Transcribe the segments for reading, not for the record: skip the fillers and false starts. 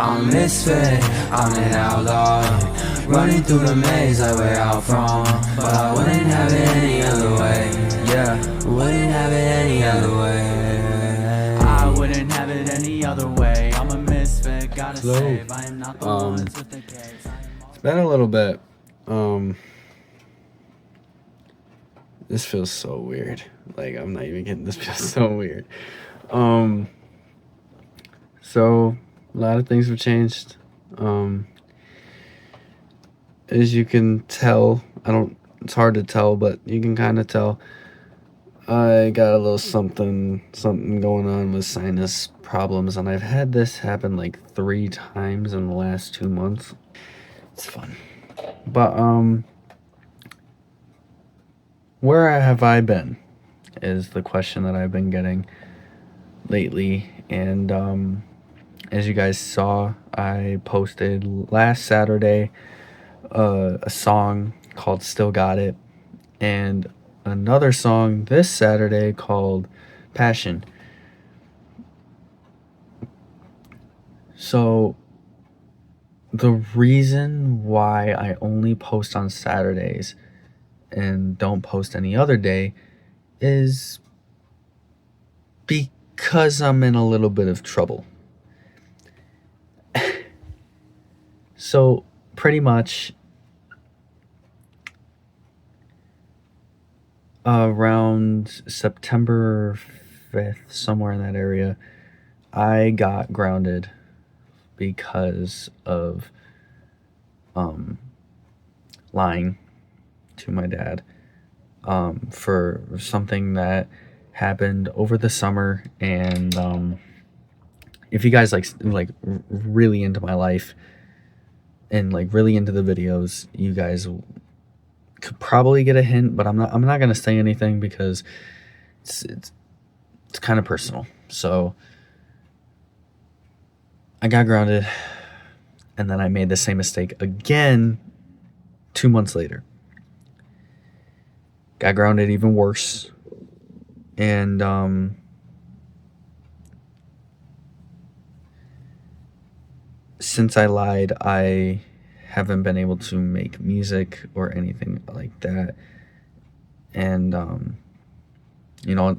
I'm a misfit, I'm an outlaw, running through the maze like where I'm from. But I wouldn't have it any other way. Yeah, wouldn't have it any other way. I wouldn't have it any other way. I'm a misfit, gotta save. I am not the ones with the case. It's been a little bit. This feels so weird. Like, I'm not even kidding. This feels so weird. So a lot of things have changed. As you can tell, it's hard to tell, but you can kind of tell. I got a little something going on with sinus problems, and I've had this happen like 3 times in the last 2 months. It's fun. But where have I been is the question that I've been getting lately. And as you guys saw, I posted last Saturday a song called Still Got It, and another song this Saturday called Passion. So the reason why I only post on Saturdays and don't post any other day is because I'm in a little bit of trouble. So pretty much around September 5th, somewhere in that area, I got grounded because of lying to my dad for something that happened over the summer. And if you guys like really into my life and like really into the videos, you guys could probably get a hint, but I'm not gonna say anything because it's kind of personal. So I got grounded, and then I made the same mistake again 2 months later. Got grounded even worse. And since I lied, I haven't been able to make music or anything like that. And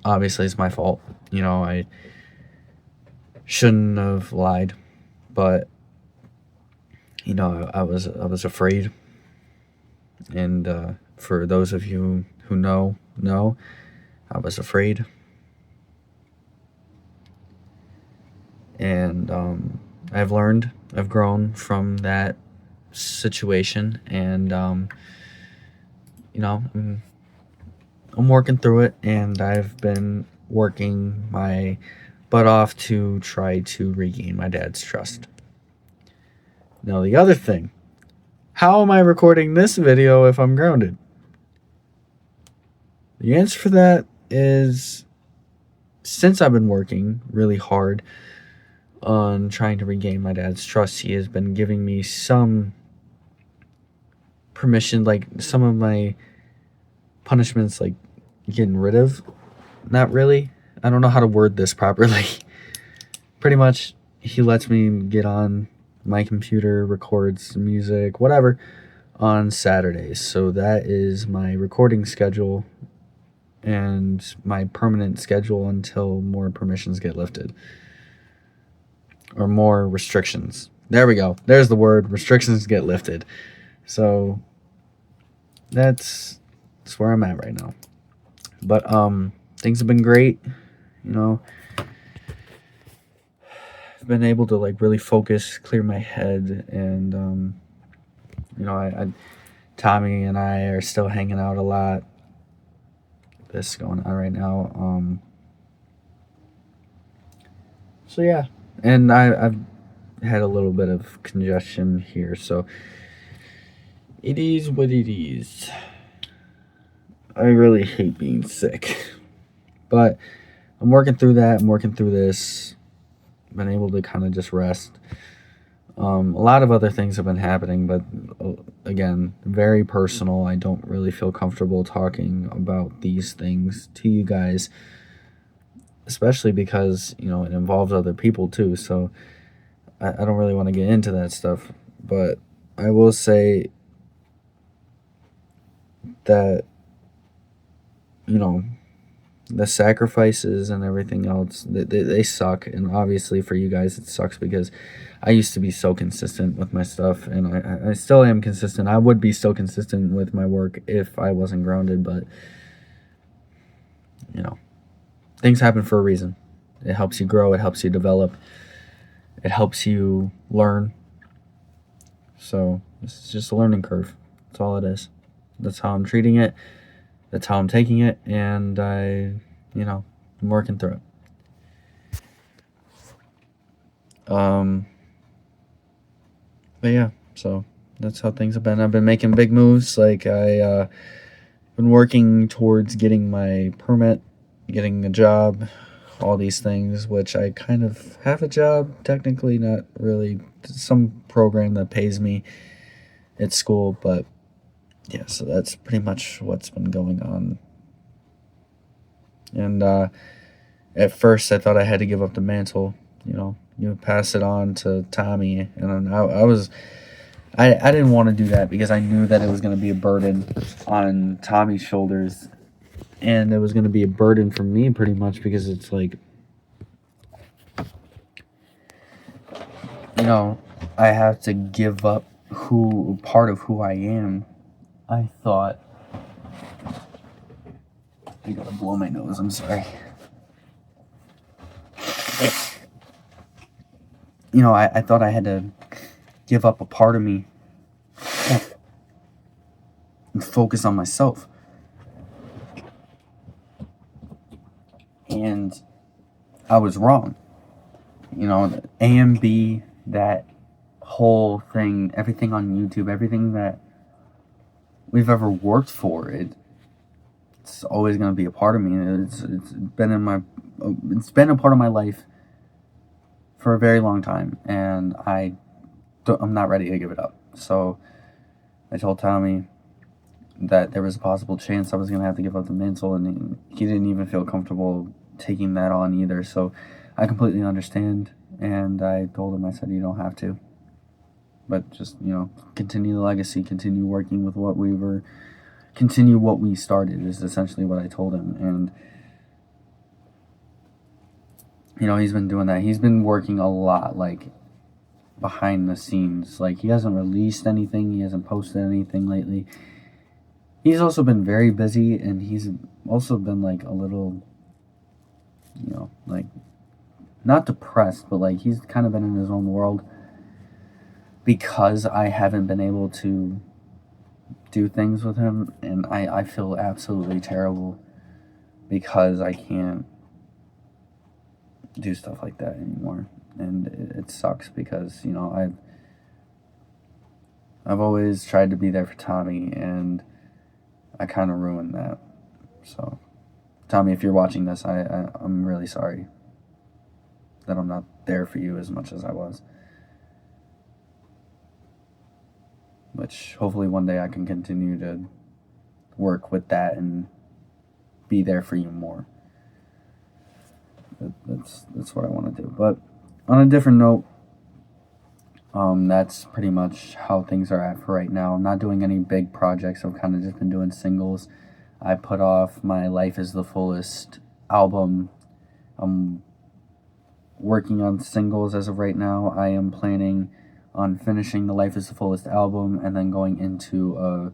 obviously it's my fault. I shouldn't have lied, but I was afraid. And for those of you who know, I was afraid. And I've learned, I've grown from that situation, and I'm working through it, and I've been working my butt off to try to regain my dad's trust. Now, the other thing, how am I recording this video if I'm grounded? The answer for that is, since I've been working really hard on trying to regain my dad's trust, he has been giving me some permission, like some of my punishments, like getting rid of. Not really. I don't know how to word this properly. Pretty much, he lets me get on my computer, records music, whatever, on Saturdays. So that is my recording schedule and my permanent schedule until more permissions get lifted. Or more restrictions. There we go. There's the word. Restrictions get lifted. So that's where I'm at right now. But things have been great. I've been able to like really focus, clear my head, and Tommy and I are still hanging out a lot. This going on right now. So yeah, and I've had a little bit of congestion here, so it is what it is. I really hate being sick, but I'm working through that. I'm working through this. Been able to kind of just rest. A lot of other things have been happening, but again, very personal. I don't really feel comfortable talking about these things to you guys, especially because it involves other people too. So I don't really want to get into that stuff, but I will say that, you know, the sacrifices and everything else, they suck. And obviously for you guys, it sucks because I used to be so consistent with my stuff, and I still am consistent. I would be still consistent with my work if I wasn't grounded, but, you know, things happen for a reason. It helps you grow, it helps you develop, it helps you learn. So this is just a learning curve. That's all it is. That's how I'm treating it. That's how I'm taking it, and I'm working through it. But yeah, so that's how things have been. I've been making big moves. Like been working towards getting my permit, getting a job, all these things, which I kind of have a job, technically, not really. Some program that pays me at school, but yeah, so that's pretty much what's been going on. And at first I thought I had to give up the mantle, pass it on to Tommy. And I didn't want to do that because I knew that it was going to be a burden on Tommy's shoulders, and it was going to be a burden for me pretty much because it's like, I have to give up part of who I am. I thought, I gotta blow my nose, I'm sorry. I thought I had to give up a part of me and focus on myself. And I was wrong. AMB, that whole thing, everything on YouTube, everything that we've ever worked for, it's always going to be a part of me. It's been a part of my life for a very long time, and I'm not ready to give it up. So I told Tommy that there was a possible chance I was going to have to give up the mantle, and he didn't even feel comfortable taking that on either. So I completely understand, and I told him, I said, you don't have to, but just, continue the legacy, continue working with continue what we started is essentially what I told him. And he's been doing that. He's been working a lot, like, behind the scenes. Like, he hasn't released anything, he hasn't posted anything lately. He's also been very busy, and he's also been, like, a little, like, not depressed, but, like, he's kind of been in his own world because I haven't been able to do things with him, and I feel absolutely terrible because I can't do stuff like that anymore. And it sucks because, I've always tried to be there for Tommy, and I kind of ruined that. So, Tommy, if you're watching this, I'm really sorry that I'm not there for you as much as I was. Which hopefully one day I can continue to work with that and be there for you more. That's what I want to do. But on a different note, that's pretty much how things are at for right now. I'm not doing any big projects. I've kind of just been doing singles. I put off my Life is the Fullest album. I'm working on singles as of right now. I am planning on finishing the Life is the Fullest album and then going into a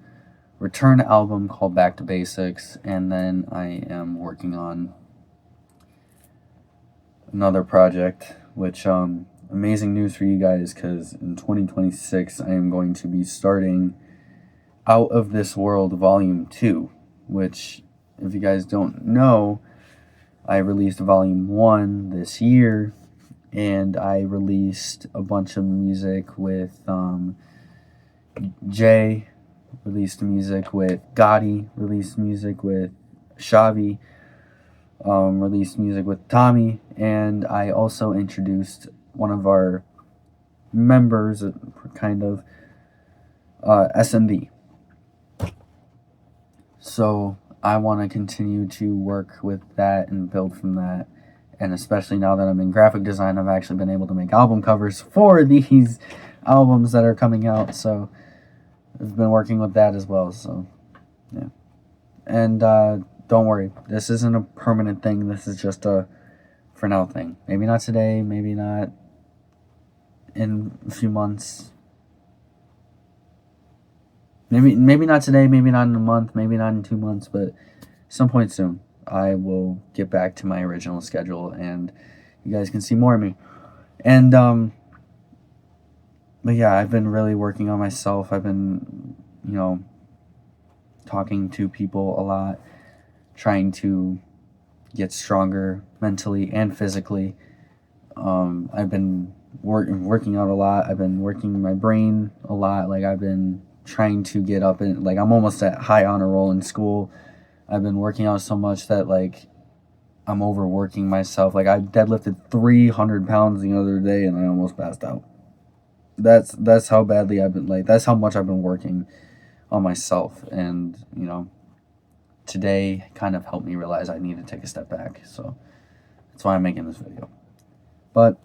return album called Back to Basics. And then I am working on another project, which amazing news for you guys, because in 2026 I am going to be starting Out of This World Volume 2, which, if you guys don't know, I released Volume 1 this year, and I released a bunch of music with Jay, released music with Gotti, released music with Shavi, released music with Tommy, and I also introduced one of our members, kind of, SMV. So I want to continue to work with that and build from that, And especially now that I'm in graphic design, I've actually been able to make album covers for these albums that are coming out. So I've been working with that as well. So yeah. And don't worry, this isn't a permanent thing. This is just a for now thing. Maybe not today, maybe not in a few months. Maybe not today, maybe not in a month, maybe not in 2 months, but some point soon I will get back to my original schedule and you guys can see more of me. And but yeah, I've been really working on myself. I've been, talking to people a lot, trying to get stronger mentally and physically. I've been working out a lot. I've been working my brain a lot. Like, I've been trying to get up and, like, I'm almost at high honor roll in school. I've been working out so much that, like, I'm overworking myself. Like, I deadlifted 300 pounds the other day and I almost passed out. That's how badly I've been, like, that's how much I've been working on myself. And, today kind of helped me realize I need to take a step back. So that's why I'm making this video. But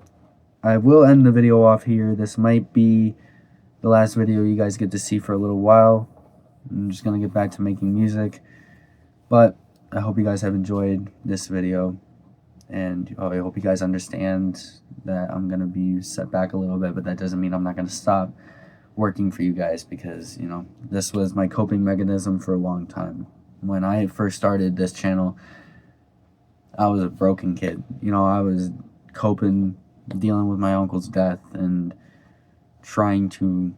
I will end the video off here. This might be the last video you guys get to see for a little while. I'm just going to get back to making music. But I hope you guys have enjoyed this video. And I hope you guys understand that I'm going to be set back a little bit. But that doesn't mean I'm not going to stop working for you guys. Because, this was my coping mechanism for a long time. When I first started this channel, I was a broken kid. I was coping, dealing with my uncle's death and trying to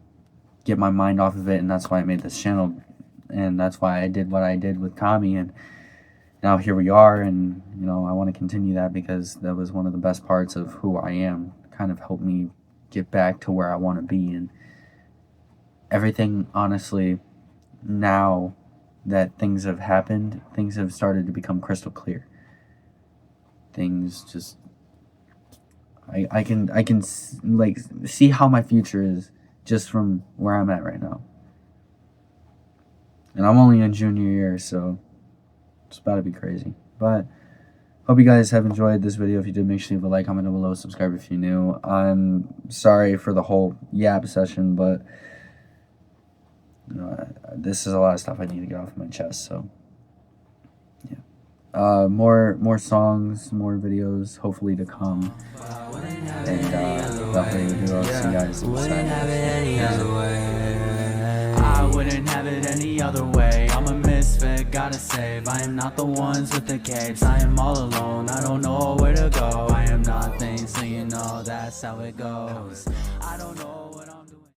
get my mind off of it. And that's why I made this channel. And that's why I did what I did with Kami. And now here we are. And, I want to continue that because that was one of the best parts of who I am. It kind of helped me get back to where I want to be. And everything, honestly, now that things have happened, things have started to become crystal clear. Things just, I can like see how my future is just from where I'm at right now. And I'm only in junior year, so it's about to be crazy. But hope you guys have enjoyed this video. If you did, make sure you leave a like, comment down below, subscribe if you're new. I'm sorry for the whole yap session, but this is a lot of stuff I need to get off my chest. So yeah, more songs, more videos hopefully to come. And without further ado, I'll see you guys in the I wouldn't have it any other way. I'm a misfit, gotta save. I am not the ones with the capes. I am all alone, I don't know where to go. I am nothing, so that's how it goes. I don't know.